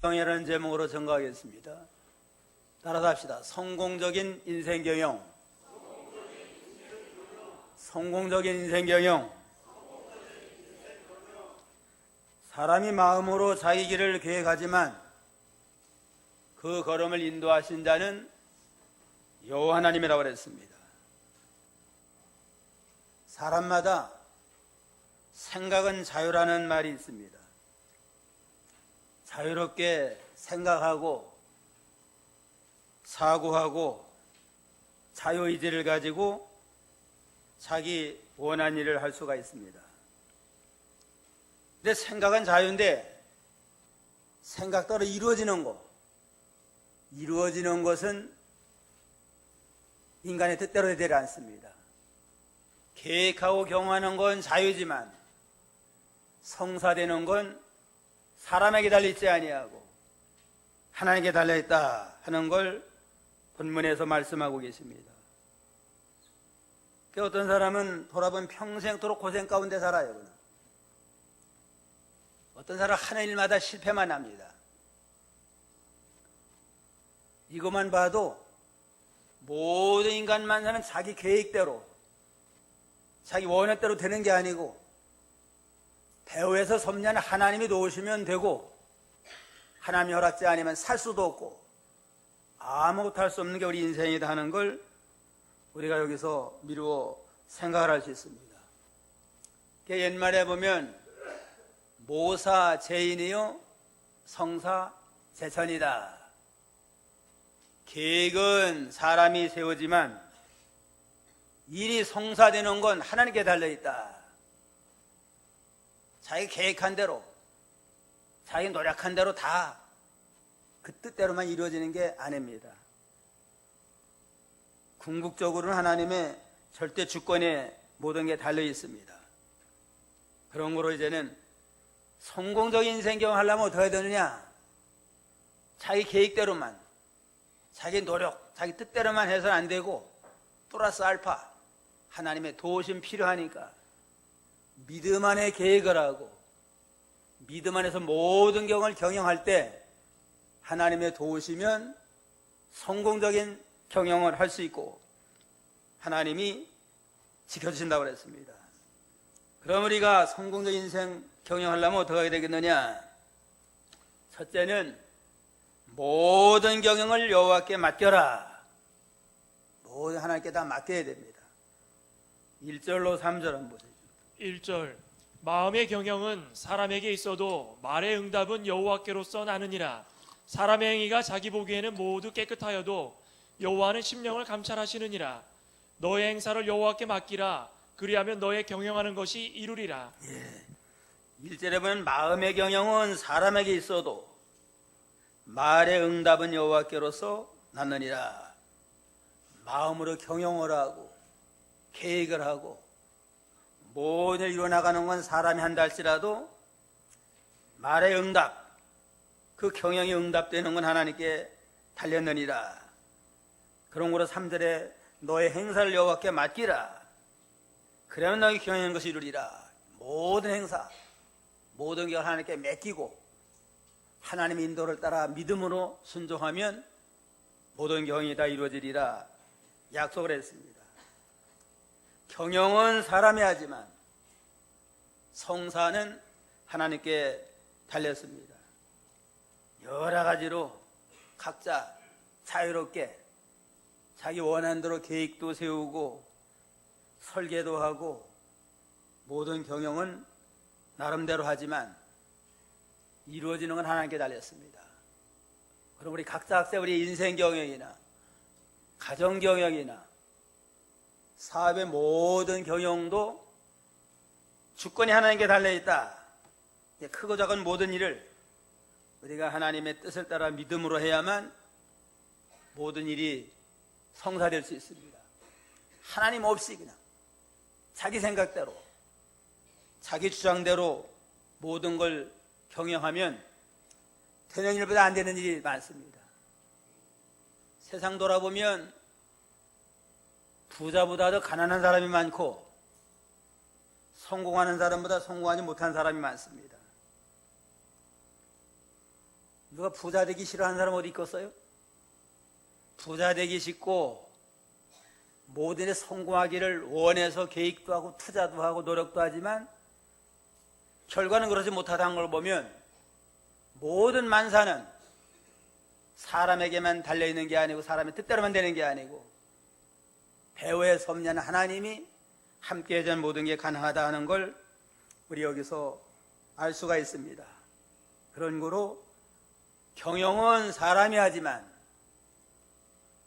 경영이라는 제목으로 전가하겠습니다. 따라서 합시다. 성공적인 인생 경영. 성공적인 인생 경영. 사람이 마음으로 자기 길을 계획하지만 그 걸음을 인도하신 자는 여호와 하나님이라고 그랬습니다. 사람마다 생각은 자유라는 말이 있습니다. 자유롭게 생각하고 사고하고 자유의지를 가지고 자기 원하는 일을 할 수가 있습니다. 근데 생각은 자유인데 생각대로 이루어지는 것은 인간의 뜻대로 되지 않습니다. 계획하고 경험하는 건 자유지만 성사되는 건 사람에게 달려있지 아니하고 하나님께 달려있다 하는 걸 본문에서 말씀하고 계십니다. 어떤 사람은 돌아보면 평생토록 고생 가운데 살아요. 어떤 사람은 하는 일마다 실패만 합니다. 이것만 봐도 모든 인간만 사는 자기 계획대로 자기 원했대로 되는 게 아니고 배후에서 섭리하는 하나님이 도우시면 되고 하나님이 허락지 아니면 살 수도 없고 아무것도 할 수 없는 게 우리 인생이다 하는 걸 우리가 여기서 미루어 생각을 할 수 있습니다. 옛말에 보면 모사 제인이요 성사 제천이다. 계획은 사람이 세우지만 일이 성사되는 건 하나님께 달려있다. 자기 계획한 대로 자기 노력한 대로 다 그 뜻대로만 이루어지는 게 아닙니다. 궁극적으로는 하나님의 절대 주권에 모든 게 달려 있습니다. 그런 거로 이제는 성공적인 인생 경험을 하려면 어떻게 해야 되느냐? 자기 계획대로만 자기 노력, 자기 뜻대로만 해서는 안 되고 플러스 알파 하나님의 도우심 필요하니까 믿음 안에 계획을 하고 믿음 안에서 모든 경험을 경영할 때 하나님의 도우시면 성공적인 경영을 할 수 있고 하나님이 지켜주신다고 그랬습니다. 그럼 우리가 성공적인 인생 경영하려면 어떻게 하게 되겠느냐? 첫째는 모든 경영을 여호와께 맡겨라. 모든 하나님께 다 맡겨야 됩니다. 1절로 3절 한번 보세요. 1절 마음의 경영은 사람에게 있어도 말의 응답은 여호와께로서 나느니라. 사람의 행위가 자기 보기에는 모두 깨끗하여도 여호와는 심령을 감찰하시느니라. 너의 행사를 여호와께 맡기라. 그리하면 너의 경영하는 것이 이루리라. 1절에 보면 마음의 경영은 사람에게 있어도 말의 응답은 여호와께로서 났느니라. 마음으로 경영을 하고 계획을 하고 모든 일 이루어나가는 건 사람이 한다 할지라도 말의 응답, 그 경영이 응답되는 건 하나님께 달렸느니라. 그런 거로 3절에 너의 행사를 여호와께 맡기라. 그러면 너희 경영하는 것이 이루리라. 모든 행사, 모든 걸 하나님께 맡기고 하나님의 인도를 따라 믿음으로 순종하면 모든 경영이 다 이루어지리라 약속을 했습니다. 경영은 사람이 하지만 성사는 하나님께 달렸습니다. 여러 가지로 각자 자유롭게 자기 원하는 대로 계획도 세우고 설계도 하고 모든 경영은 나름대로 하지만 이루어지는 건 하나님께 달렸습니다. 그럼 우리 각자 우리 인생 경영이나 가정 경영이나 사업의 모든 경영도 주권이 하나님께 달려있다. 크고 작은 모든 일을 우리가 하나님의 뜻을 따라 믿음으로 해야만 모든 일이 성사될 수 있습니다. 하나님 없이 그냥 자기 생각대로 자기 주장대로 모든 걸 경영하면 되는 일보다 안 되는 일이 많습니다. 세상 돌아보면 부자보다도 가난한 사람이 많고 성공하는 사람보다 성공하지 못한 사람이 많습니다. 누가 부자 되기 싫어하는 사람 어디 있겠어요? 부자 되기 싫고 모든 데 성공하기를 원해서 계획도 하고 투자도 하고 노력도 하지만 결과는 그러지 못하다는 걸 보면 모든 만사는 사람에게만 달려있는 게 아니고 사람의 뜻대로만 되는 게 아니고 배후에 섭리하는 하나님이 함께 해준 모든 게 가능하다 하는 걸 우리 여기서 알 수가 있습니다. 그런 거로 경영은 사람이 하지만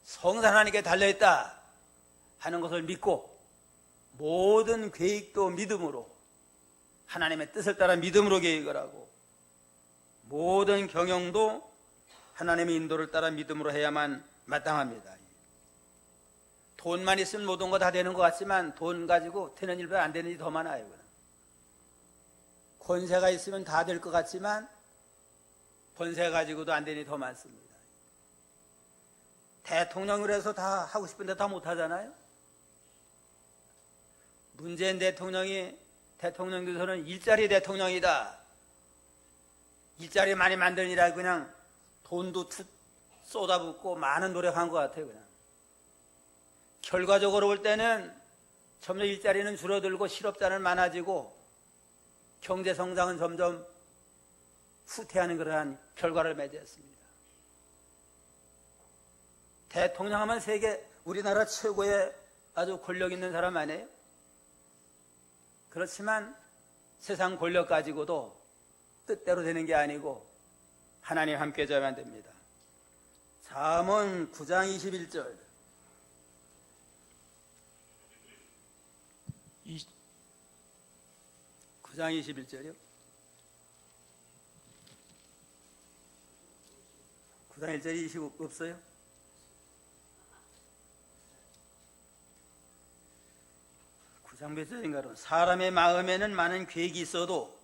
성산 하나님께 달려있다 하는 것을 믿고 모든 계획도 믿음으로 하나님의 뜻을 따라 믿음으로 계획을 하고 모든 경영도 하나님의 인도를 따라 믿음으로 해야만 마땅합니다. 돈만 있으면 모든 거 다 되는 것 같지만 돈 가지고 되는 일보다 안 되는 일이 더 많아요. 권세가 있으면 다 될 것 같지만 권세 가지고도 안 되는 일이 더 많습니다. 대통령을 해서 다 하고 싶은데 다 못하잖아요. 문재인 대통령이 대통령 돼서는 일자리 대통령이다. 일자리 많이 만드느라 그냥 돈도 쏟아붓고 많은 노력한 것 같아요. 그냥. 결과적으로 볼 때는 점점 일자리는 줄어들고 실업자는 많아지고 경제 성장은 점점 후퇴하는 그러한 결과를 맺었습니다. 대통령 하면 세계 우리나라 최고의 아주 권력 있는 사람 아니에요? 그렇지만 세상 권력 가지고도 뜻대로 되는 게 아니고 하나님 함께 해줘야만 됩니다. 잠언 9장 21절 9장 21절이요? 9장 1절이 20 없어요? 몇 절인가로 사람의 마음에는 많은 계획이 있어도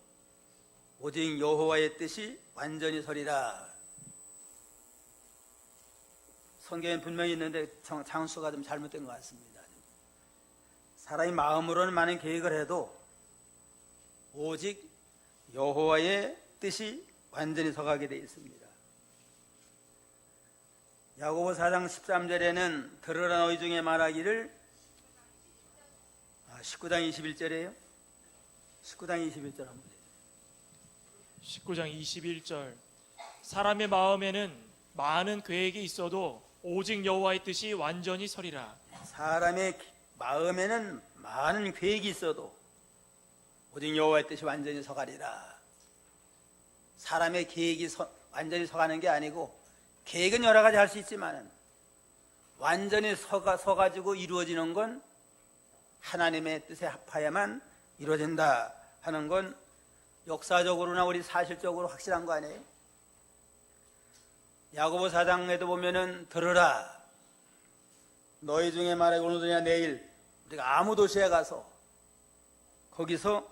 오직 여호와의 뜻이 완전히 서리라. 성경에 분명히 있는데 장수가 좀 잘못된 것 같습니다. 사람이 마음으로는 많은 계획을 해도 오직 여호와의 뜻이 완전히 서가게 되어 있습니다. 야고보 4장 13절에는 들으라 너희 중에 말하기를 19장 21절이에요? 19장 21절 한번 보세요. 19장 21절 사람의 마음에는 많은 계획이 있어도 오직 여호와의 뜻이 완전히 서리라. 사람의 마음에는 많은 계획이 있어도 오직 여호와의 뜻이 완전히 서가리라. 사람의 계획이 완전히 서가는 게 아니고 계획은 여러 가지 할 수 있지만 완전히 서가지고 이루어지는 건 하나님의 뜻에 합하여야만 이루어진다 하는 건 역사적으로나 우리 사실적으로 확실한 거 아니에요? 야고보 4장에도 보면은 들으라 너희 중에 말하기 오늘이나 내일 우리가 아무 도시에 가서 거기서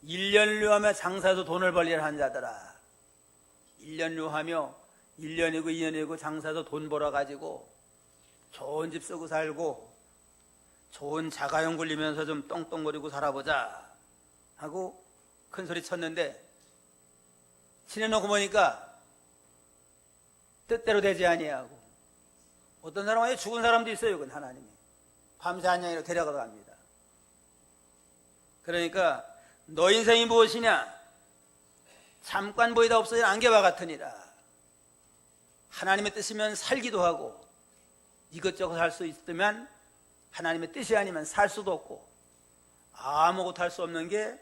1년류하며 장사해서 돈을 벌리라 한 자들아 1년류하며 1년이고 2년이고 장사해서 돈 벌어가지고 좋은 집 쓰고 살고 좋은 자가용 굴리면서 좀 똥똥거리고 살아보자 하고 큰 소리 쳤는데 지내놓고 보니까 뜻대로 되지 아니하고 어떤 사람은 죽은 사람도 있어요. 그건 하나님이 밤새 한양이로 데려가 갑니다. 그러니까 너 인생이 무엇이냐? 잠깐 보이다 없어진 안개와 같으니라. 하나님의 뜻이면 살기도 하고 이것저것 할 수 있으면 하나님의 뜻이 아니면 살 수도 없고 아무것도 할 수 없는 게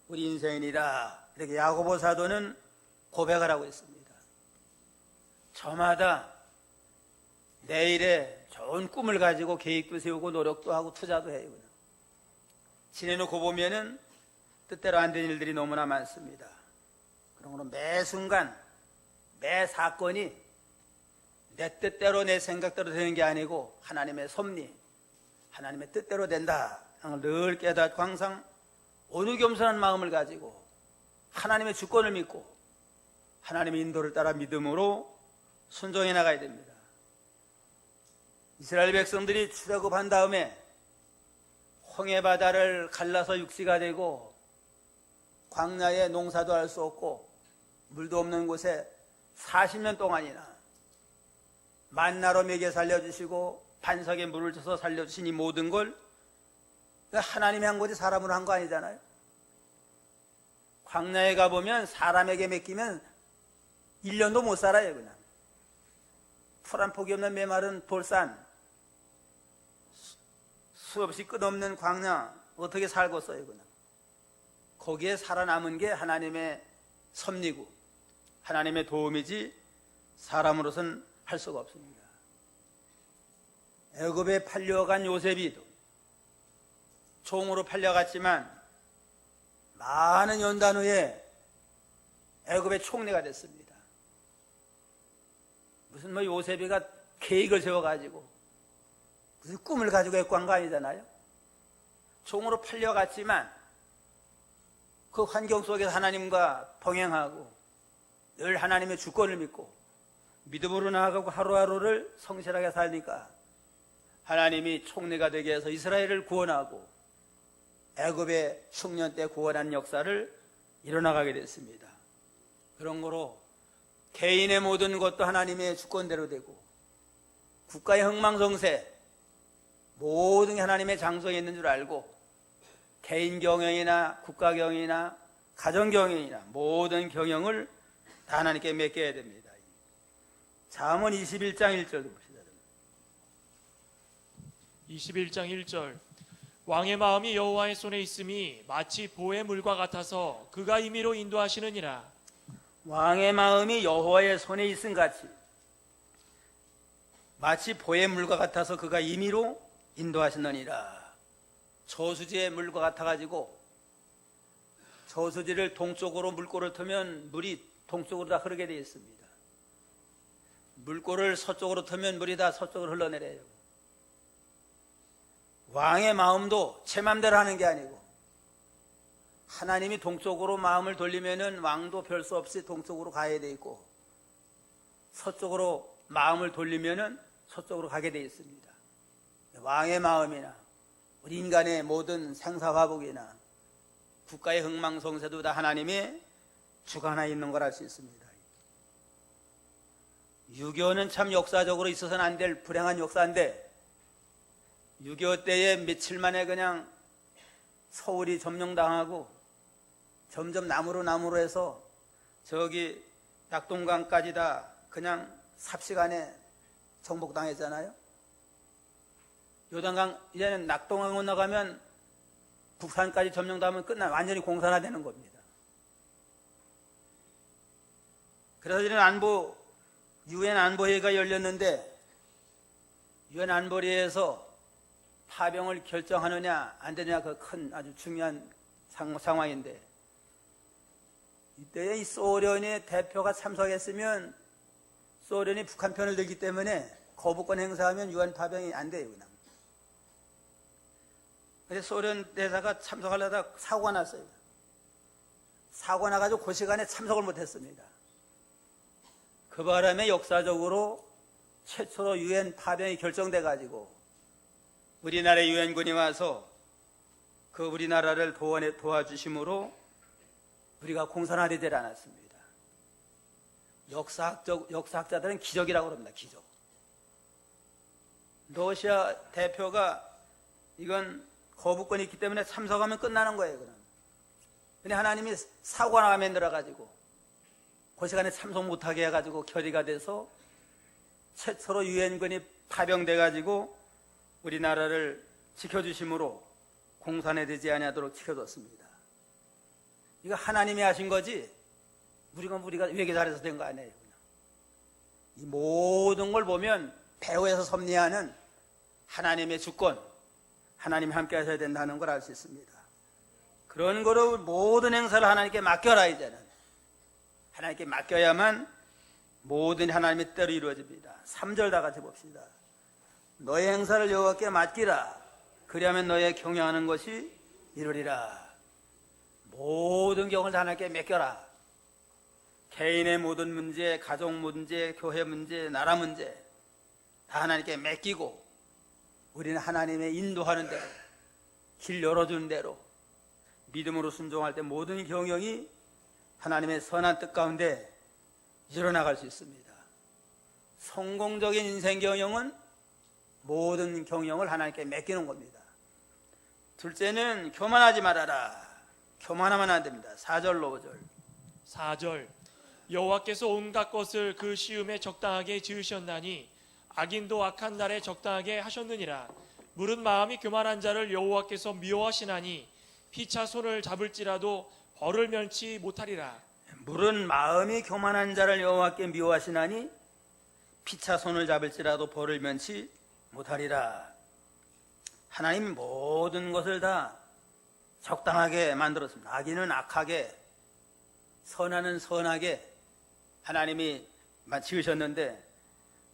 우리 인생이니라. 이렇게 야고보 사도는 고백을 하고 있습니다. 저마다 내일에 좋은 꿈을 가지고 계획도 세우고 노력도 하고 투자도 해요. 지내놓고 보면은 뜻대로 안 되는 일들이 너무나 많습니다. 그러므로 매 순간 매 사건이 내 뜻대로 내 생각대로 되는 게 아니고 하나님의 섭리 하나님의 뜻대로 된다. 늘 깨닫고 항상 어느 겸손한 마음을 가지고 하나님의 주권을 믿고 하나님의 인도를 따라 믿음으로 순종해 나가야 됩니다. 이스라엘 백성들이 출애굽한 다음에 홍해 바다를 갈라서 육지가 되고 광야에 농사도 할 수 없고 물도 없는 곳에 40년 동안이나 만나로 먹여 살려주시고 반석에 물을 줘서 살려주신 이 모든 걸 하나님이 한 거지 사람으로 한 거 아니잖아요. 광야에 가보면 사람에게 맡기면 1년도 못 살아요. 그냥 풀 한 폭이 없는 메마른 돌산, 수없이 끝없는 광야 어떻게 살겠어요. 그냥 거기에 살아남은 게 하나님의 섭리고 하나님의 도움이지 사람으로서는 할 수가 없습니다. 애굽에 팔려간 요셉이도 종으로 팔려갔지만 많은 연단 후에 애굽의 총리가 됐습니다. 무슨 요셉이가 계획을 세워가지고 무슨 꿈을 가지고 애굽 간 거 아니잖아요. 종으로 팔려갔지만 그 환경 속에서 하나님과 동행하고 늘 하나님의 주권을 믿고 믿음으로 나아가고 하루하루를 성실하게 살니까 하나님이 총리가 되게 해서 이스라엘을 구원하고 애굽의 흉년 때 구원한 역사를 이뤄나가게 됐습니다. 그런 거로 개인의 모든 것도 하나님의 주권대로 되고 국가의 흥망성쇠 모든 게 하나님의 장소에 있는 줄 알고 개인 경영이나 국가 경영이나 가정 경영이나 모든 경영을 다 하나님께 맡겨야 됩니다. 잠언 21장 1절도 봅시다. 21장 1절 왕의 마음이 여호와의 손에 있음이 마치 보의 물과 같아서 그가 임의로 인도하시느니라. 왕의 마음이 여호와의 손에 있음 같이 마치 보의 물과 같아서 그가 임의로 인도하시느니라. 저수지의 물과 같아가지고 저수지를 동쪽으로 물꼬를 트면 물이 동쪽으로 다 흐르게 되어 있습니다. 물꼬를 서쪽으로 트면 물이 다 서쪽으로 흘러내려요. 왕의 마음도 제 마음대로 하는 게 아니고 하나님이 동쪽으로 마음을 돌리면은 왕도 별 수 없이 동쪽으로 가야 돼 있고 서쪽으로 마음을 돌리면은 서쪽으로 가게 돼 있습니다. 왕의 마음이나 우리 인간의 모든 생사화복이나 국가의 흥망성쇠도 다 하나님의 주관하에 있는 걸 알 수 있습니다. 6.25는 참 역사적으로 있어서는 안 될 불행한 역사인데 6.25 때에 며칠 만에 그냥 서울이 점령당하고 점점 나무로 해서 저기 낙동강까지 다 그냥 삽시간에 정복당했잖아요. 요단강 이제는 낙동강 건너가면 북한까지 점령당하면 완전히 공산화되는 겁니다. 그래서 이런 유엔 안보회의가 열렸는데 유엔 안보리에서 파병을 결정하느냐 안 되느냐 그 큰 아주 중요한 상황인데 이때 이 소련의 대표가 참석했으면 소련이 북한 편을 들기 때문에 거부권 행사하면 유엔 파병이 안 돼요. 그냥. 그래서 소련 대사가 참석하려다 사고가 났어요. 사고가 나가지고 그 시간에 참석을 못했습니다. 그 바람에 역사적으로 최초로 유엔 파병이 결정돼가지고 우리나라의 유엔군이 와서 그 우리나라를 도와주심으로 우리가 공산화되지 않았습니다. 역사학자들은 기적이라고 그럽니다. 기적. 러시아 대표가 이건 거부권이 있기 때문에 참석하면 끝나는 거예요. 그럼. 근데 하나님이 사고가 나가면 들어가지고 그 시간에 참석 못하게 해가지고 결의가 돼서 최초로 유엔군이 파병돼가지고 우리나라를 지켜주심으로 공산화되지 아니하도록 지켜줬습니다. 이거 하나님이 하신 거지 우리가 외계 잘해서 된 거 아니에요. 이 모든 걸 보면 배후에서 섭리하는 하나님의 주권, 하나님이 함께 하셔야 된다는 걸 알 수 있습니다. 그런 거로 모든 행사를 하나님께 맡겨라. 이제는 하나님께 맡겨야만 모든 하나님의 뜻대로 이루어집니다. 3절 다 같이 봅시다. 너의 행사를 여호와께 맡기라. 그리하면 너의 경영하는 것이 이루리라. 모든 경을 다 하나님께 맡겨라. 개인의 모든 문제, 가족 문제, 교회 문제, 나라 문제 다 하나님께 맡기고 우리는 하나님의 인도하는 대로 길 열어주는 대로 믿음으로 순종할 때 모든 경영이 하나님의 선한 뜻 가운데 이뤄나갈 수 있습니다. 성공적인 인생 경영은 모든 경영을 하나님께 맡기는 겁니다. 둘째는 교만하지 말아라. 교만하면 안 됩니다. 4절로 5절. 4절 여호와께서 온갖 것을 그 시음에 적당하게 지으셨나니 악인도 악한 날에 적당하게 하셨느니라. 무릇 마음이 교만한 자를 여호와께서 미워하시나니 피차 손을 잡을지라도 벌을 면치 못하리라. 물은 마음이 교만한 자를 여호와께 미워하시나니 피차 손을 잡을지라도 벌을 면치 못하리라. 하나님이 모든 것을 다 적당하게 만들었습니다. 악인은 악하게, 선하는 선하게 하나님이 지으셨는데,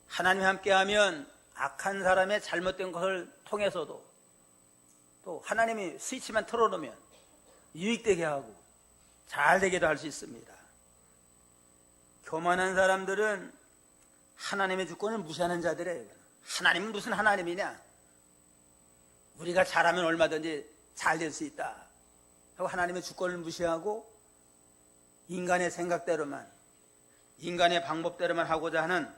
하나님이 함께하면 악한 사람의 잘못된 것을 통해서도 또 하나님이 스위치만 틀어놓으면 유익되게 하고 잘 되게도 할 수 있습니다. 교만한 사람들은 하나님의 주권을 무시하는 자들이에요. 하나님은 무슨 하나님이냐? 우리가 잘하면 얼마든지 잘 될 수 있다 하고 하나님의 주권을 무시하고 인간의 생각대로만, 인간의 방법대로만 하고자 하는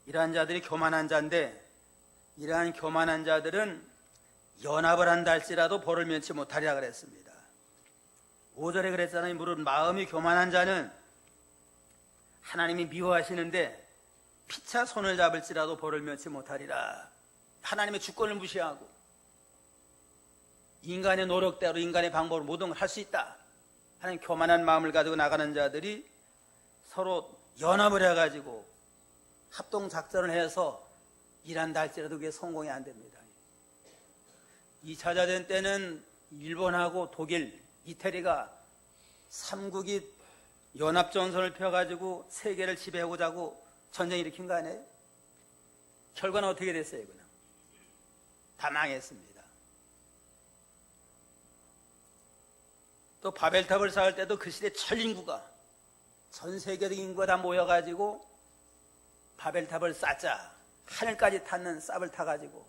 이러한 자들이 교만한 자인데, 이러한 교만한 자들은 연합을 한다 할지라도 벌을 면치 못하리라 그랬습니다. 5절에 그랬잖아요. 무릇 마음이 교만한 자는 하나님이 미워하시는데 피차 손을 잡을지라도 벌을 면치 못하리라. 하나님의 주권을 무시하고 인간의 노력대로, 인간의 방법으로 모든 걸 할 수 있다 하는 교만한 마음을 가지고 나가는 자들이 서로 연합을 해가지고 합동작전을 해서 일한다 할지라도 그게 성공이 안 됩니다. 2차 대전 때는 일본하고 독일, 이태리가 삼국이 연합전선을 펴가지고 세계를 지배하고자 하고 전쟁 일으킨 거 아니에요? 결과는 어떻게 됐어요? 그냥 다 망했습니다. 또 바벨탑을 쌓을 때도 그 시대 전인구가, 전 세계적 인구가 다 모여가지고 바벨탑을 쌓자, 하늘까지 닿는 쌉을 타가지고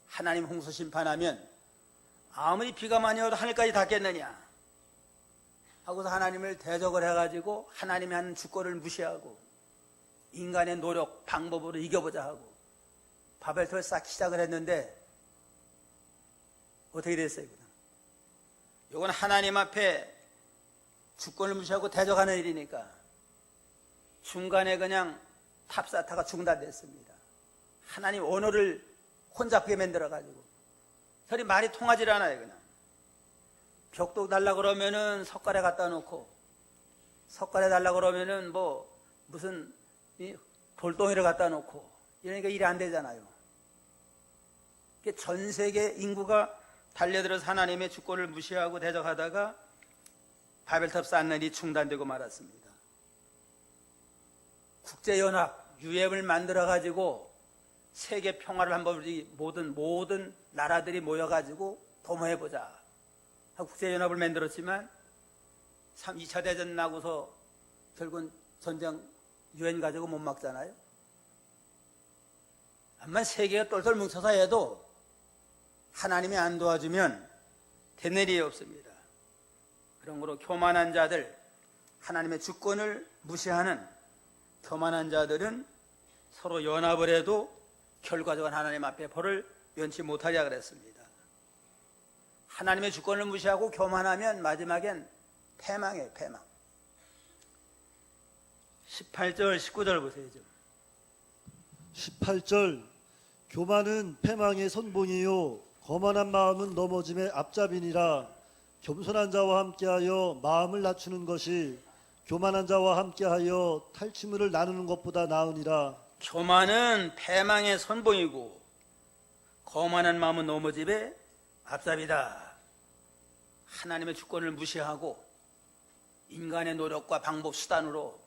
하나님 홍수 심판하면 아무리 비가 많이 와도 하늘까지 닿겠느냐 하고서 하나님을 대적을 해가지고 하나님이 하는 주권을 무시하고 인간의 노력, 방법으로 이겨보자 하고 바벨탑을 쌓기 시작을 했는데 어떻게 됐어요? 이건 하나님 앞에 주권을 무시하고 대적하는 일이니까 중간에 그냥 탑사타가 중단됐습니다. 하나님 언어를 혼잡하게 만들어가지고 저리 말이 통하지 않아요. 그냥 벽도 달라 그러면은 석가래 갖다 놓고, 석가래 달라 그러면은 뭐 무슨 돌덩이를 갖다 놓고, 이러니까 일이 안 되잖아요. 전 세계 인구가 달려들어서 하나님의 주권을 무시하고 대적하다가 바벨탑 쌓는 일이 중단되고 말았습니다. 국제연합, 유엔을 만들어가지고 세계 평화를 한번 우리 모든 나라들이 모여가지고 도모해보자 하고 국제연합을 만들었지만 2차 대전 나고서 결국은 전쟁 유엔 가지고 못 막잖아요. 암만 세계가 똘똘 뭉쳐서 해도 하나님이 안 도와주면 된 일이 없습니다. 그런 거로 교만한 자들, 하나님의 주권을 무시하는 교만한 자들은 서로 연합을 해도 결과적으로 하나님 앞에 벌을 면치 못하리라 그랬습니다. 하나님의 주권을 무시하고 교만하면 마지막엔 패망이에요. 패망. 18절 19절 보세요. 좀. 18절 교만은 패망의 선봉이요 거만한 마음은 넘어짐의 앞잡이니라. 겸손한 자와 함께하여 마음을 낮추는 것이 교만한 자와 함께하여 탈취물을 나누는 것보다 나으니라. 교만은 패망의 선봉이고 거만한 마음은 넘어짐의 앞잡이다. 하나님의 주권을 무시하고 인간의 노력과 방법, 수단으로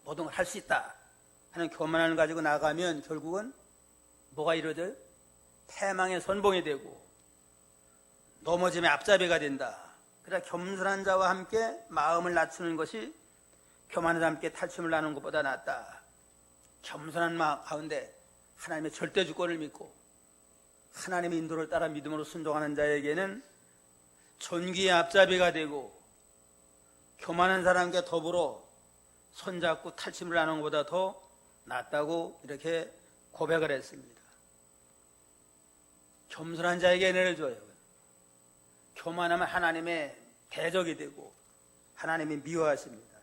모든 걸 할 수 있다 하는 교만을 가지고 나가면 결국은 뭐가 이루어져요? 패망의 선봉이 되고 넘어짐의 앞잡이가 된다. 그러나 겸손한 자와 함께 마음을 낮추는 것이 교만한 자와 함께 탈춤을 나누는 것보다 낫다. 겸손한 마음 가운데 하나님의 절대 주권을 믿고 하나님의 인도를 따라 믿음으로 순종하는 자에게는 존귀의 앞잡이가 되고 교만한 사람과 더불어 손잡고 탈취물 하는 것보다 더 낫다고 이렇게 고백을 했습니다. 겸손한 자에게 은혜를 줘요. 교만하면 하나님의 대적이 되고 하나님이 미워하십니다.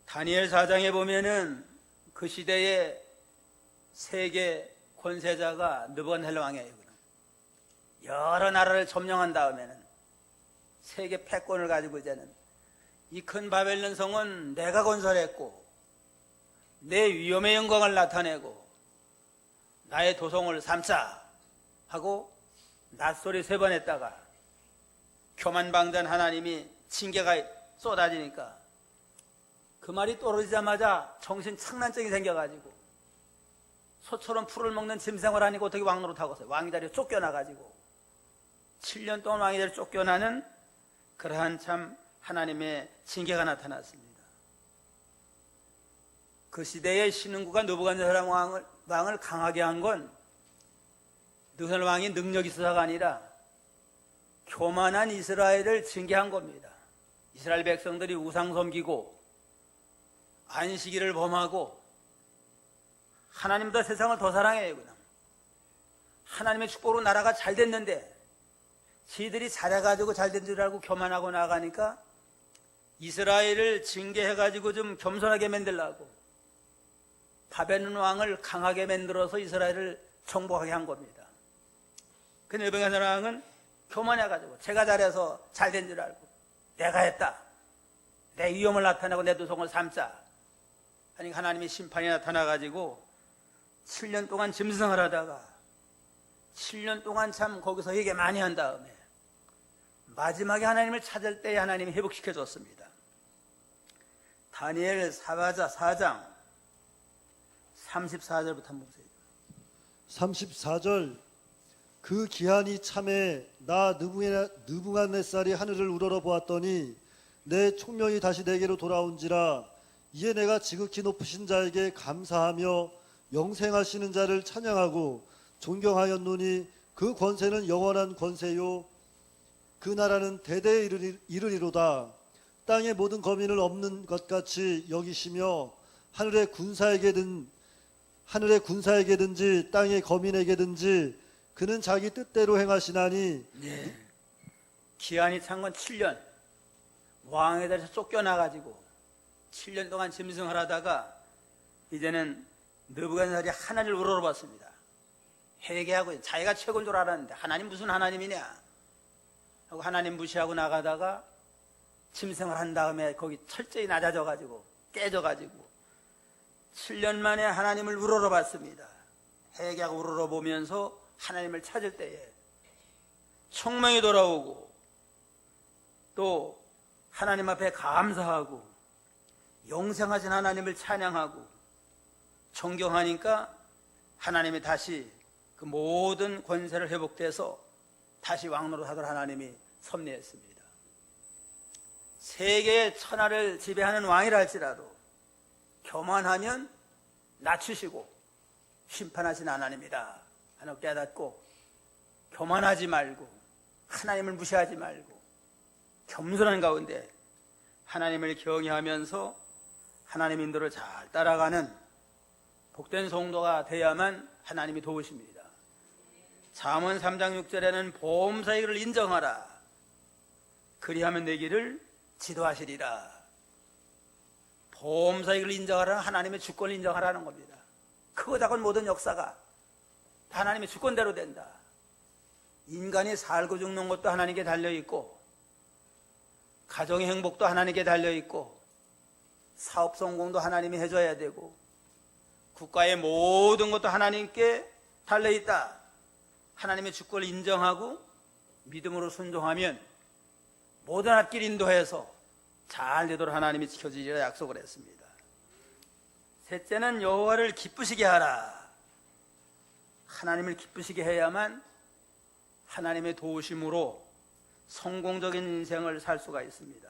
다니엘 4장에 보면은 그 시대의 세계 권세자가 느부갓네살 왕이에요. 여러 나라를 점령한 다음에는 세계 패권을 가지고 이제는 이 큰 바벨론 성은 내가 건설했고 내 위엄의 영광을 나타내고 나의 도성을 삼자 하고 낯소리 3번 했다가 교만방전 하나님이 징계가 쏟아지니까 그 말이 떨어지자마자 정신 착란증이 생겨가지고 소처럼 풀을 먹는 짐승을 하니까 어떻게 왕노로 타고서 왕이 자리에 쫓겨나가지고 7년 동안 왕이 자리에 쫓겨나는 그러한 참 하나님의 징계가 나타났습니다. 그 시대의 신흥국가 느부갓네살 왕을 강하게 한 건 느부갓네살 왕이 능력이 있어서가 아니라 교만한 이스라엘을 징계한 겁니다. 이스라엘 백성들이 우상 섬기고 안식일을 범하고 하나님보다 세상을 더 사랑해요. 그냥 하나님의 축복으로 나라가 잘 됐는데 지들이 잘해가지고 잘 된 줄 알고 교만하고 나가니까 이스라엘을 징계해가지고 좀 겸손하게 만들라고 바벨론 왕을 강하게 만들어서 이스라엘을 정복하게 한 겁니다. 그 느부갓네살 왕은 교만해가지고 제가 잘해서 잘 된 줄 알고 내가 했다. 내 위엄을 나타내고 내 도성을 삼자. 아니 하나님의 심판이 나타나가지고 7년 동안 짐승을 하다가 7년 동안 참 거기서 얘기 많이 한 다음에 마지막에 하나님을 찾을 때에 하나님이 회복시켜 줬습니다. 다니엘 4장 34절부터 한번 보세요. 34절 그 기한이 참에 나 느부갓네살이 하늘을 우러러 보았더니 내 총명이 다시 내게로 돌아온지라 이에 내가 지극히 높으신 자에게 감사하며 영생하시는 자를 찬양하고 존경하였노니 그 권세는 영원한 권세요 그 나라는 대대에 이르리로다. 땅의 모든 거민을 없는 것 같이 여기시며 하늘의 군사에게든지 땅의 거민에게든지 그는 자기 뜻대로 행하시나니. 네. 기한이 찬 건 7년. 왕에 대해서 쫓겨나가지고 7년 동안 짐승을 하다가 이제는 느부갓네살이 하나님을 우러러봤습니다. 회개하고 자기가 최고인 줄 알았는데 하나님 무슨 하나님이냐 하고 하나님 무시하고 나가다가 짐승을 한 다음에 거기 철저히 낮아져가지고 깨져가지고 7년 만에 하나님을 우러러봤습니다. 회개하고 우러러보면서 하나님을 찾을 때에 총명이 돌아오고 또 하나님 앞에 감사하고 영생하신 하나님을 찬양하고 존경하니까 하나님이 다시 그 모든 권세를 회복돼서 다시 왕노릇 하도록 하나님이 섭리했습니다. 세계의 천하를 지배하는 왕이라 할지라도 교만하면 낮추시고 심판하신 하나님이다 하나 깨닫고 교만하지 말고 하나님을 무시하지 말고 겸손한 가운데 하나님을 경외하면서 하나님 인도를 잘 따라가는 복된 성도가 되어야만 하나님이 도우십니다. 잠언 3장 6절에는 보험사의 길을 인정하라. 그리하면 내 길을 지도하시리라. 보험사의 길을 인정하라. 하나님의 주권을 인정하라는 겁니다. 크고 작은 모든 역사가 다 하나님의 주권대로 된다. 인간이 살고 죽는 것도 하나님께 달려있고 가정의 행복도 하나님께 달려있고 사업 성공도 하나님이 해줘야 되고 국가의 모든 것도 하나님께 달려있다. 하나님의 주권을 인정하고 믿음으로 순종하면 모든 앞길 인도해서 잘 되도록 하나님이 지켜주리라 약속을 했습니다. 셋째는 여호와를 기쁘시게 하라. 하나님을 기쁘시게 해야만 하나님의 도우심으로 성공적인 인생을 살 수가 있습니다.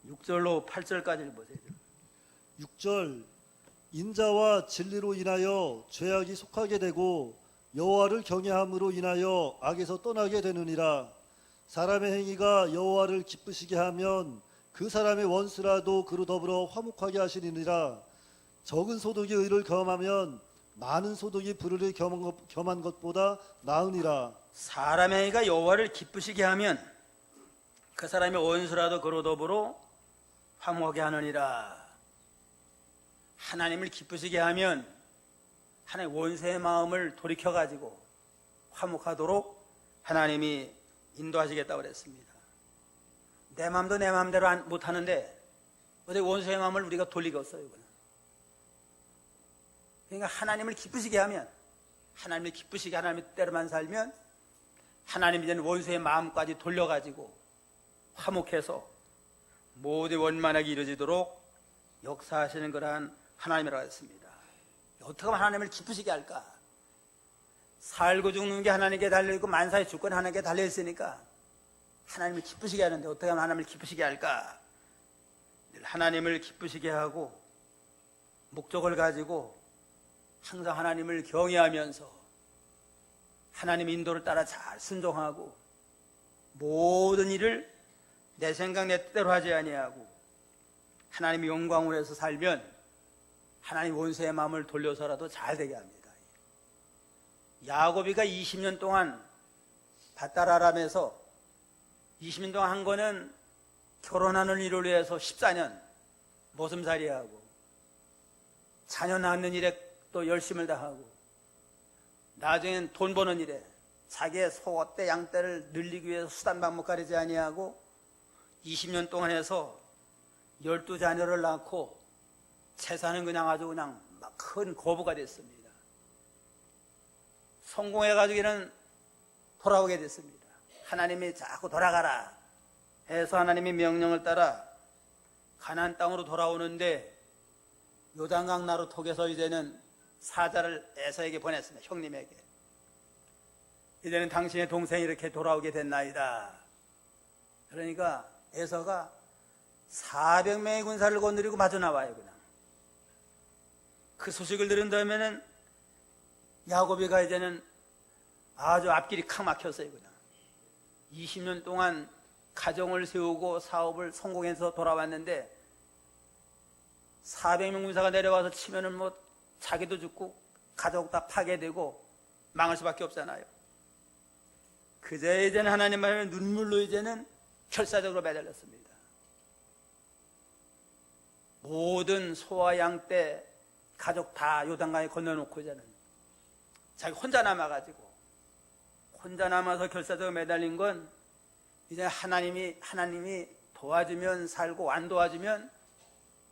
6절로 8절까지를 보세요. 6절 인자와 진리로 인하여 죄악이 속하게 되고 여호와를 경외함으로 인하여 악에서 떠나게 되느니라. 사람의 행위가 여호와를 기쁘시게 하면 그 사람의 원수라도 그로 더불어 화목하게 하시느니라. 적은 소득이 의를 겸하면 많은 소득이 불의를 겸한 것보다 나으니라. 사람의 행위가 여호와를 기쁘시게 하면 그 사람의 원수라도 그로 더불어 화목하게 하느니라. 하나님을 기쁘시게 하면 하나님 원수의 마음을 돌이켜가지고 화목하도록 하나님이 인도하시겠다고 그랬습니다. 내 마음도 내 마음대로 못하는데 어디 원수의 마음을 우리가 돌리겠어요. 그러니까 하나님을 기쁘시게 하면, 하나님을 기쁘시게 하나님의 때로만 살면 하나님이 이제는 원수의 마음까지 돌려가지고 화목해서 모두 원만하게 이루어지도록 역사하시는 그러한 하나님이라고 했습니다. 어떻게 하면 하나님을 기쁘시게 할까? 살고 죽는 게 하나님께 달려있고 만사의 주권 하나님께 달려있으니까 하나님을 기쁘시게 하는데 어떻게 하면 하나님을 기쁘시게 할까? 하나님을 기쁘시게 하고 목적을 가지고 항상 하나님을 경외하면서 하나님의 인도를 따라 잘 순종하고 모든 일을 내 생각 내 뜻대로 하지 아니하고 하나님의 영광을 위해서 살면 하나님 원수의 마음을 돌려서라도 잘 되게 합니다. 야곱이가 20년 동안 밧다라람에서 20년 동안 한 거는 결혼하는 일을 위해서 14년 모슴살이하고 자녀 낳는 일에 또 열심을 다하고 나중엔 돈 버는 일에 자기의 소떼 양떼를 늘리기 위해서 수단 방법 가리지 아니하고 20년 동안 해서 12자녀를 낳고 재산은 그냥 아주 그냥 막 큰 거부가 됐습니다. 성공해가지고는 돌아오게 됐습니다. 하나님이 자꾸 돌아가라 해서 하나님의 명령을 따라 가나안 땅으로 돌아오는데 요단강 나루 톡에서 이제는 사자를 에서에게 보냈습니다. 형님에게. 이제는 당신의 동생이 이렇게 돌아오게 됐나이다. 그러니까 에서가 400명의 군사를 거느리고 마주 나와요. 그냥 그 소식을 들은 다음에는 야곱이가 이제는 아주 앞길이 칵 막혔어요. 그냥 20년 동안 가정을 세우고 사업을 성공해서 돌아왔는데 400명 군사가 내려와서 치면은 뭐 자기도 죽고 가족 다 파괴되고 망할 수밖에 없잖아요. 그제 이제는 하나님 말에 눈물로 이제는 결사적으로 매달렸습니다. 모든 소와 양떼 가족 다 요단강에 건너놓고 이제는 자기 혼자 남아가지고 혼자 남아서 결사적으로 매달린 건 이제 하나님이 도와주면 살고 안 도와주면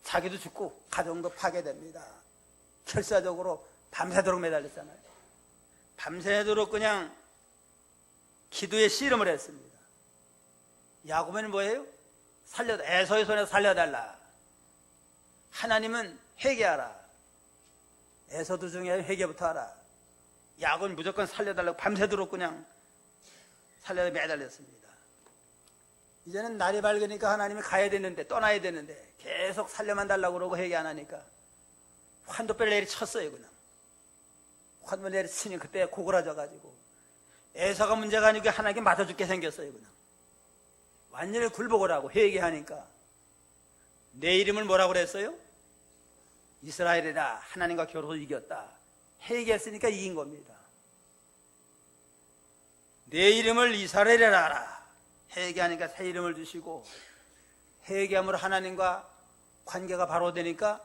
자기도 죽고 가정도 파괴됩니다. 결사적으로 밤새도록 매달렸잖아요. 밤새도록 그냥 기도에 씨름을 했습니다. 야곱은 뭐예요? 에서의 손에서 살려달라. 하나님은 회개하라. 에서도 중에 회개부터 하라. 야곱은 무조건 살려달라고 밤새도록 그냥 살려다 매달렸습니다. 이제는 날이 밝으니까 하나님이 가야 되는데 떠나야 되는데 계속 살려만 달라고 그러고 회개 안 하니까 환도뼈를 내리쳤어요. 그냥 환도뼈를 내리치니 그때 고그라져가지고 에서가 문제가 아니고 하나님께 맞아 죽게 생겼어요. 그냥 완전히 굴복을 하고 회개하니까 내 이름을 뭐라고 그랬어요? 이스라엘이라. 하나님과 겨루서 이겼다. 회개했으니까 이긴 겁니다. 내 이름을 이스라엘이라 하라. 회개하니까 새 이름을 주시고 회개함으로 하나님과 관계가 바로 되니까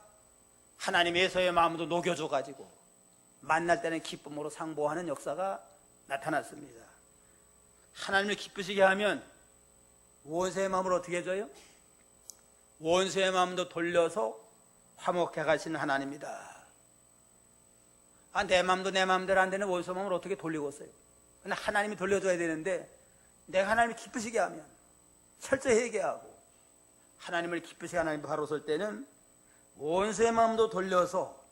하나님 에서의 마음도 녹여줘가지고 만날 때는 기쁨으로 상보하는 역사가 나타났습니다. 하나님을 기쁘시게 하면 원수의 마음을 어떻게 해줘요? 원수의 마음도 돌려서 화목해 가시는 하나님이다. 내 마음도 내 마음대로 안 되는 원수의 마음을 어떻게 돌리고 있어요? 근데 하나님이 돌려줘야 되는데 내가 하나님을 기쁘시게 하면 철저히 회개하고 하나님을 기쁘시게 하나님 바로 설 때는 원수의 마음도 돌려서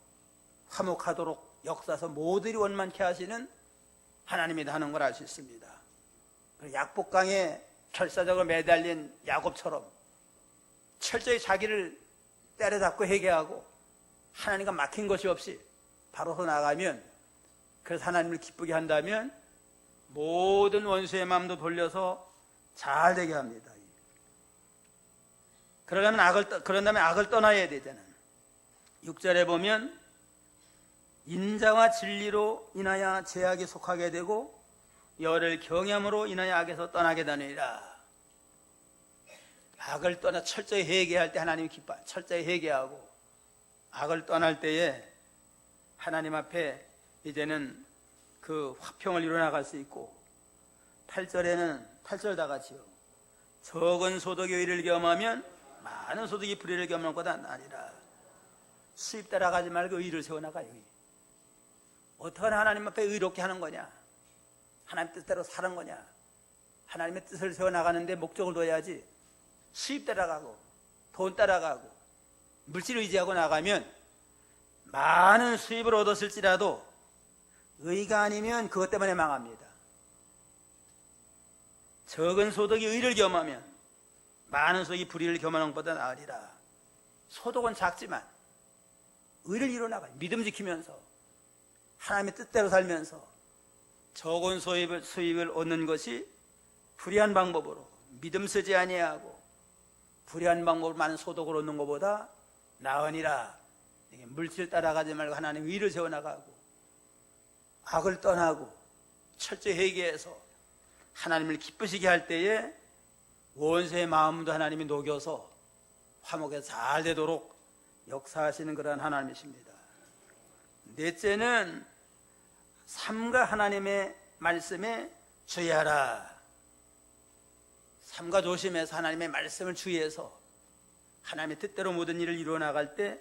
화목하도록 역사서 모두를 원만케 하시는 하나님이다 하는 걸 알 수 있습니다. 약복강에 결사적으로 매달린 야곱처럼 철저히 자기를 때려잡고 회개하고 하나님과 막힌 것이 없이 바로 서 나가면, 그래서 하나님을 기쁘게 한다면 모든 원수의 마음도 돌려서 잘 되게 합니다. 그런 다음에 악을 떠나야 되잖아. 6절에 보면 인자와 진리로 인하여 죄악에 속하게 되고 열을 경험으로 인하여 악에서 떠나게 되느니라. 악을 떠나 철저히 회개할 때 하나님이 기뻐. 철저히 회개하고 악을 떠날 때에 하나님 앞에 이제는 그 화평을 이뤄나갈 수 있고, 8절에는 8절 다 같이요. 적은 소득의 의를 겸하면 많은 소득이 불의를 겸할 것은 아니라. 수입 따라가지 말고 의를 세워나가요. 어떻게 하나님 앞에 의롭게 하는 거냐? 하나님 뜻대로 사는 거냐? 하나님의 뜻을 세워나가는데 목적을 둬야지. 수입 따라가고 돈 따라가고 물질 의지하고 나가면 많은 수입을 얻었을지라도 의가 아니면 그것 때문에 망합니다. 적은 소득이 의를 겸하면 많은 소득이 불의를 겸하는 것보다 나으리라. 소득은 작지만 의를 이뤄나가요. 믿음 지키면서 하나님의 뜻대로 살면서 적은 수입을 얻는 것이 불의한 방법으로 믿음 쓰지 아니하고 불의한 방법으로 많은 소득을 얻는 것보다 나으니라. 물질 따라가지 말고 하나님 의를 세워나가고 악을 떠나고 철저히 회개해서 하나님을 기쁘시게 할 때에 원수의 마음도 하나님이 녹여서 화목해서 잘 되도록 역사하시는 그러한 하나님이십니다. 넷째는 삼가 하나님의 말씀에 주의하라. 삼가 조심해서 하나님의 말씀을 주의해서 하나님의 뜻대로 모든 일을 이루어 나갈 때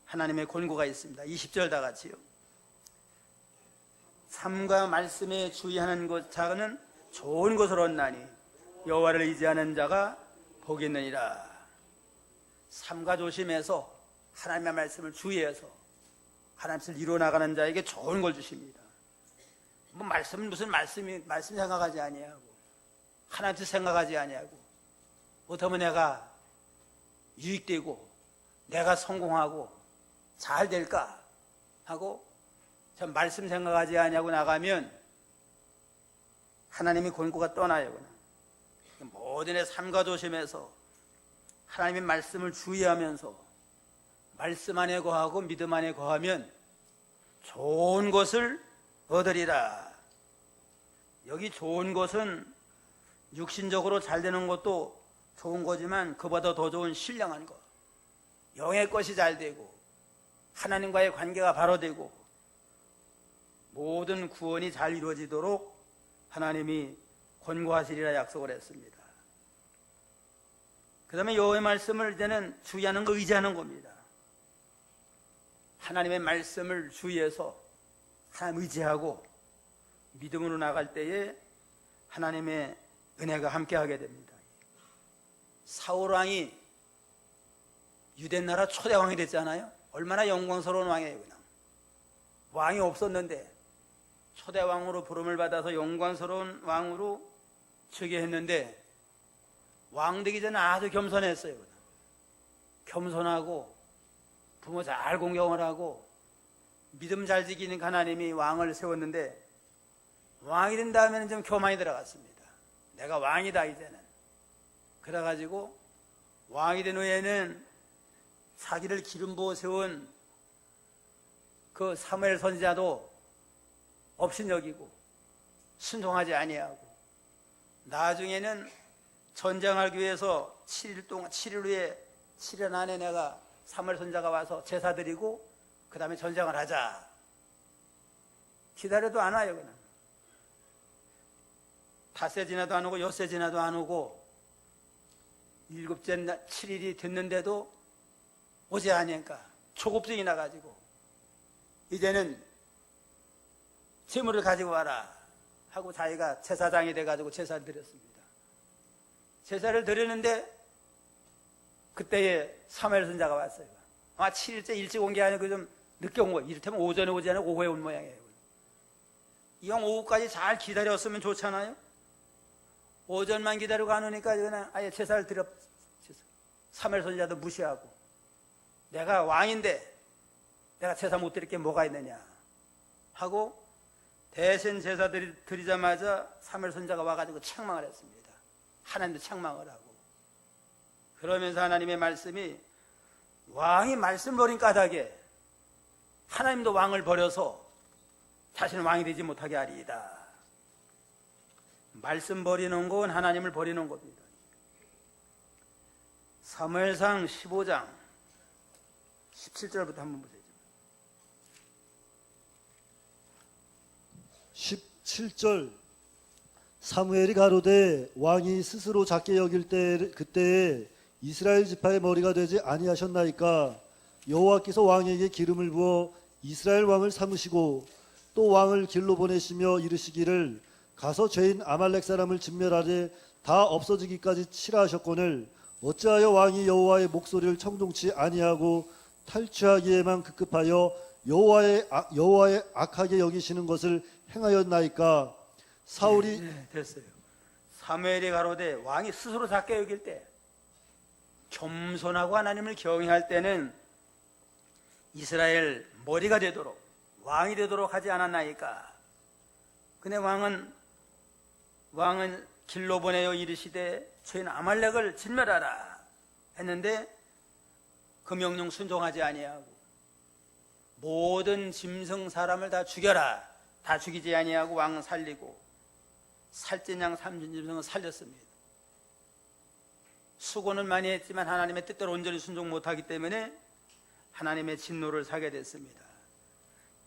하나님의 권고가 있습니다. 20절 다 같이요. 삼가 말씀에 주의하는 것 자는 좋은 것을 얻나니 여호와를 의지하는 자가 복이 있느니라. 삼가 조심해서 하나님의 말씀을 주의해서 하나님을 이루어 나가는 자에게 좋은 걸 주십니다. 뭐 말씀은 무슨 말씀 생각하지 아니하고 하나님 뜻 생각하지 아니하고 어쩌면 내가 유익되고 내가 성공하고 잘 될까 하고 참 말씀 생각하지 아니하고 나가면 하나님의 권고가 떠나요. 모든 의 삶과 조심해서 하나님의 말씀을 주의하면서 말씀 안에 거하고 믿음 안에 거하면 좋은 것을 얻으리라. 여기 좋은 것은 육신적으로 잘 되는 것도 좋은 거지만 그보다 더 좋은 신령한 것, 영의 것이 잘 되고 하나님과의 관계가 바로 되고 모든 구원이 잘 이루어지도록 하나님이 권고하시리라 약속을 했습니다. 그 다음에 여호와의 말씀을 이제는 주의하는 거, 의지하는 겁니다. 하나님의 말씀을 주의해서 하나님 의지하고 믿음으로 나갈 때에 하나님의 은혜가 함께하게 됩니다. 사울 왕이 유대나라 초대 왕이 됐잖아요. 얼마나 영광스러운 왕이에요. 그냥 왕이 없었는데 초대 왕으로 부름을 받아서 영광스러운 왕으로 즉위 했는데 왕 되기 전에 아주 겸손했어요. 그냥. 겸손하고 부모 잘 공경을 하고 믿음 잘 지키는 하나님이 왕을 세웠는데 왕이 된 다음에는 좀 교만이 들어갔습니다. 내가 왕이다 이제는. 그래가지고 왕이 된 후에는 자기를 기름 부어 세운 그 사무엘 선지자도 업신여기고 순종하지 아니하고 나중에는 전쟁하기 위해서 7일 후에 7일 안에 내가 사무엘 선지자가 와서 제사 드리고 그 다음에 전쟁을 하자. 기다려도 안 와요. 그냥 닷새 지나도 안 오고 엿새 지나도 안 오고 7째 7일이 됐는데도 오지 않으니까 초급증이 나가지고 이제는 재물을 가지고 와라 하고 자기가 제사장이 돼가지고 제사를 드렸습니다. 제사를 드리는데 그때에 사무엘 선지자가 왔어요. 아마 7일째 일찍 온 게 아니고 좀 늦게 온 거예요. 이를테면 오전에 오지 않고 오후에 온 모양이에요. 이왕 오후까지 잘 기다렸으면 좋잖아요. 오전만 기다리고 안 오니까 그냥 아예 제사를 드려. 사무엘 선지자도 무시하고 내가 왕인데 내가 제사 못 드릴 게 뭐가 있느냐 하고 대신 제사 드리자마자 사무엘 선지자가 와가지고 책망을 했습니다. 하나님도 책망을 하고 그러면서 하나님의 말씀이 왕이 말씀 버린 까닭에 하나님도 왕을 버려서 자신은 왕이 되지 못하게 하리이다. 말씀 버리는 건 하나님을 버리는 겁니다. 사무엘상 15장 17절부터 한번 보세요. 17절 사무엘이 가로되 왕이 스스로 작게 여길 때 그때에 이스라엘 지파의 머리가 되지 아니하셨나이까. 여호와께서 왕에게 기름을 부어 이스라엘 왕을 삼으시고 또 왕을 길로 보내시며 이르시기를 가서 죄인 아말렉 사람을 진멸하되 다 없어지기까지 치라 하셨거늘 어찌하여 왕이 여호와의 목소리를 청종치 아니하고 탈취하기에만 급급하여 여호와의 악하게 여기시는 것을 행하였나이까. 사울이 됐어요. 사무엘이 가로되 왕이 스스로 작게 여길 때, 겸손하고 하나님을 경외할 때는 이스라엘 머리가 되도록 왕이 되도록 하지 않았나이까. 근데 왕은 길로 보내어 이르시되 죄인 아말렉을 진멸하라 했는데 그 명령 순종하지 아니하고 모든 짐승 사람을 다 죽여라, 다 죽이지 아니하고 왕 살리고 살찐 양 삼진 짐승을 살렸습니다. 수고는 많이 했지만 하나님의 뜻대로 온전히 순종 못하기 때문에 하나님의 진노를 사게 됐습니다.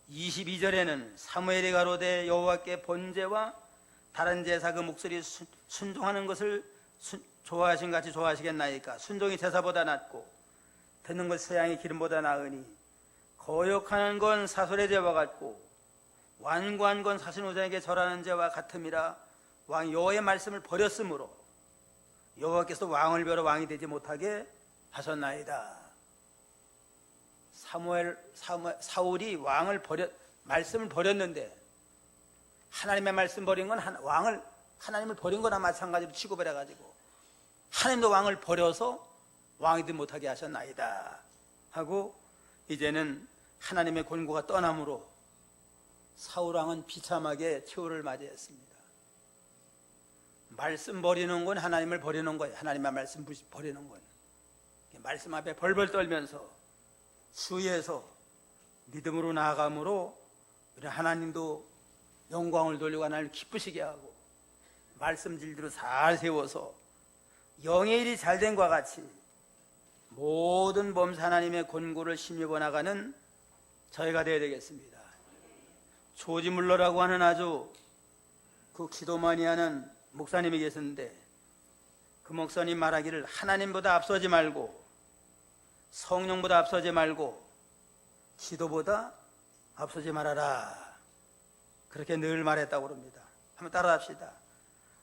22절에는 사무엘이 가로되 여호와께 번제와 다른 제사 그 목소리 순종하는 것을 좋아하신 같이 좋아하시겠나이까. 순종이 제사보다 낫고 듣는 것 서양의 기름보다 나으니 거역하는 건 사솔의 죄와 같고 완고한 건 사신우자에게 절하는 죄와 같음이라. 왕이 여호와의 말씀을 버렸으므로 여호와께서 왕을 베어 왕이 되지 못하게 하셨나이다. 사울이 말씀을 버렸는데 하나님의 말씀 버린 건 하나님을 버린 거나 마찬가지로 취급을 해가지고 하나님도 왕을 버려서 왕이 되지 못하게 하셨나이다 하고 이제는 하나님의 권고가 떠남으로 사울 왕은 비참하게 최후를 맞이했습니다. 말씀 버리는 건 하나님을 버리는 거예요. 하나님의 말씀 버리는 건 말씀 앞에 벌벌 떨면서 주의해서 믿음으로 나아감으로 우리 하나님도 영광을 돌리고 하나님을 기쁘시게 하고 말씀 진리로 잘 세워서 영의 일이 잘된 것과 같이 모든 범사 하나님의 권고를 힘입어 나가는 저희가 되어야 되겠습니다. 조지 물러라고 하는 아주 그 기도 많이 하는 목사님이 계셨는데 그 목사님 말하기를 하나님보다 앞서지 말고 성령보다 앞서지 말고 기도보다 앞서지 말아라. 그렇게 늘 말했다고 합니다. 한번 따라합시다.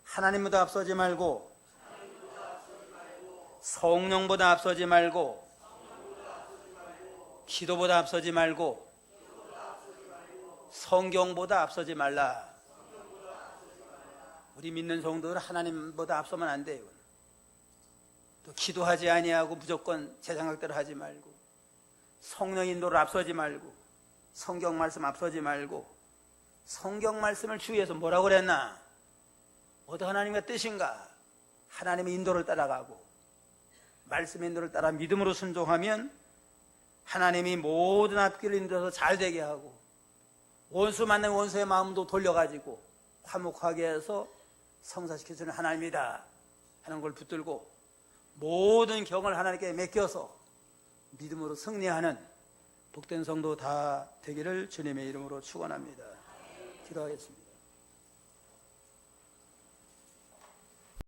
하나님보다 앞서지 말고 성령보다 앞서지 말고 기도보다 앞서지 말고 성경보다 앞서지 말라. 우리 믿는 성도들은 하나님보다 앞서면 안 돼요. 또 기도하지 아니하고 무조건 제 생각대로 하지 말고 성령 인도를 앞서지 말고 성경 말씀 앞서지 말고 성경 말씀을 주위에서 뭐라고 그랬나? 어떤 하나님의 뜻인가? 하나님의 인도를 따라가고 말씀의 인도를 따라 믿음으로 순종하면 하나님이 모든 앞길을 인도해서 잘 되게 하고 원수 만난 원수의 마음도 돌려가지고 화목하게 해서 성사시켜주는 하나님이다 하는 걸 붙들고 모든 경을 하나님께 맡겨서 믿음으로 승리하는 복된 성도 다 되기를 주님의 이름으로 축원합니다. 기도하겠습니다.